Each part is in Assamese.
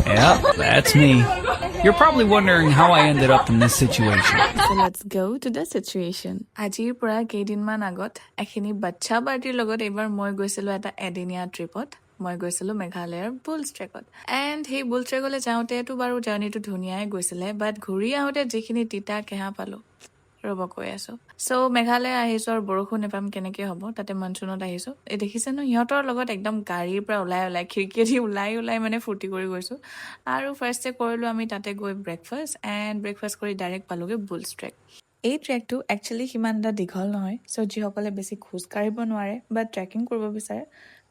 Yep, that's me. You're probably wondering how I ended up in this situation. So let's go to the situation. আজিৰ পৰা কেইদিনমান আগত এখিনি বাচ্চা পাৰ্টিৰ লগত এইবাৰ মই গৈছিলোঁ এটা এদিনীয়া ট্ৰিপত মই গৈছিলোঁ মেঘালয়ৰ বুলছ ট্ৰেকত এণ্ড সেই বুলছ ট্ৰেকলৈ যাওঁতেতো বাৰু জাৰ্ণিটো ধুনীয়াই গৈছিলে বাট ঘূৰি আহোঁতে যিখিনি তিতা কেহা পালোঁ ৰ'ব কৈ আছোঁ চ' মেঘালয় আহিছোঁ আৰু বৰষুণ নেপাম কেনেকৈ হ'ব তাতে মনচুনত আহিছোঁ এই দেখিছে ন সিহঁতৰ লগত একদম গাড়ীৰ পৰা ওলাই খিৰিকীয়েদি ওলাই মানে ফূৰ্তি কৰি গৈছোঁ আৰু ফাৰ্ষ্টে কৰিলোঁ আমি তাতে গৈ ব্ৰেকফাষ্ট এণ্ড ব্ৰেকফাষ্ট কৰি ডাইৰেক্ট পালোঁগৈ বুলছ ট্ৰেক এই ট্ৰেকটো একচুৱেলি সিমান এটা দীঘল নহয় চ' যিসকলে বেছি খোজ কাঢ়িব নোৱাৰে বা ট্ৰেকিং কৰিব বিচাৰে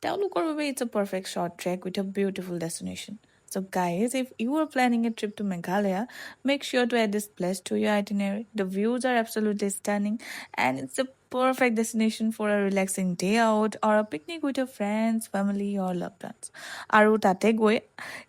তেওঁলোকৰ বাবে it's a perfect short trek with a beautiful destination So guys, if you are planning a trip to Meghalaya, make sure to add this place to your itinerary. The views are absolutely stunning and it's a perfect destination for a relaxing day out or a picnic with your friends, family or loved ones. আৰু তাতে গৈ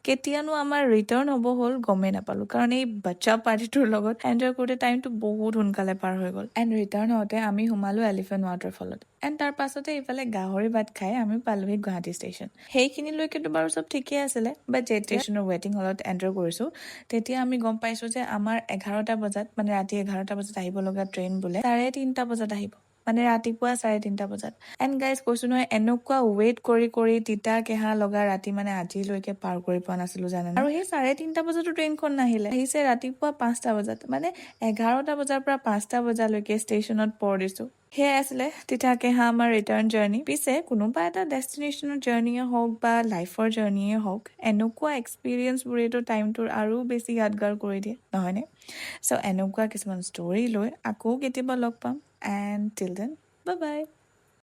কেতিয়ানো আমাৰ ৰিটাৰ্ণ হ'ব হ'ল গমেই নাপালোঁ কাৰণ এই বাচ্চা পাৰ্টিটোৰ লগত এনজয় কৰোঁতে টাইমটো বহুত সোনকালে পাৰ হৈ গ'ল এণ্ড ৰিটাৰ্ণ হওঁতে আমি সোমালোঁ এলিফেণ্ট ৱাটাৰফলত এণ্ড তাৰ পাছতে ইফালে গাহৰি ভাত খাই আমি পালোহি গুৱাহাটী ষ্টেচন সেইখিনিলৈকেতো বাৰু চব ঠিকেই আছিলে বাট ষ্টেচনৰ ৱেটিং হলত এণ্টাৰ কৰিছোঁ তেতিয়া আমি গম পাইছোঁ যে আমাৰ 11টা বজাত মানে ৰাতি 11টা বজাত আহিব লগা ট্ৰেইন বোলে 3:30 বজাত আহিব মানে ৰাতিপুৱা 3:30 বজাত এণ্ড গাইজ কৈছোঁ নহয় এনেকুৱা ৱেইট কৰি তিতা কেহা লগা ৰাতি মানে আজিলৈকে পাৰ কৰি পোৱা নাছিলোঁ জানে আৰু সেই 3:30 বজাতো ট্ৰেইনখন নাহিলে আহিছে ৰাতিপুৱা 5টা বজাত মানে 11টা বজাৰ পৰা 5টা বজালৈকে ষ্টেচনত পৰ দিছোঁ সেয়াই আছিলে তিতা কেহা আমাৰ ৰিটাৰ্ণ জাৰ্ণি পিছে কোনোবা এটা ডেষ্টিনেশ্যনৰ জাৰ্ণিয়ে হওক বা লাইফৰ জাৰ্ণিয়ে হওক এনেকুৱা এক্সপিৰিয়েঞ্চবোৰেতো টাইমটোৰ আৰু বেছি য়াদগাৰ কৰি দিয়ে নহয়নে চ' এনেকুৱা কিছুমান ষ্টৰি লৈ আকৌ কেতিয়াবা লগ পাম and till then bye bye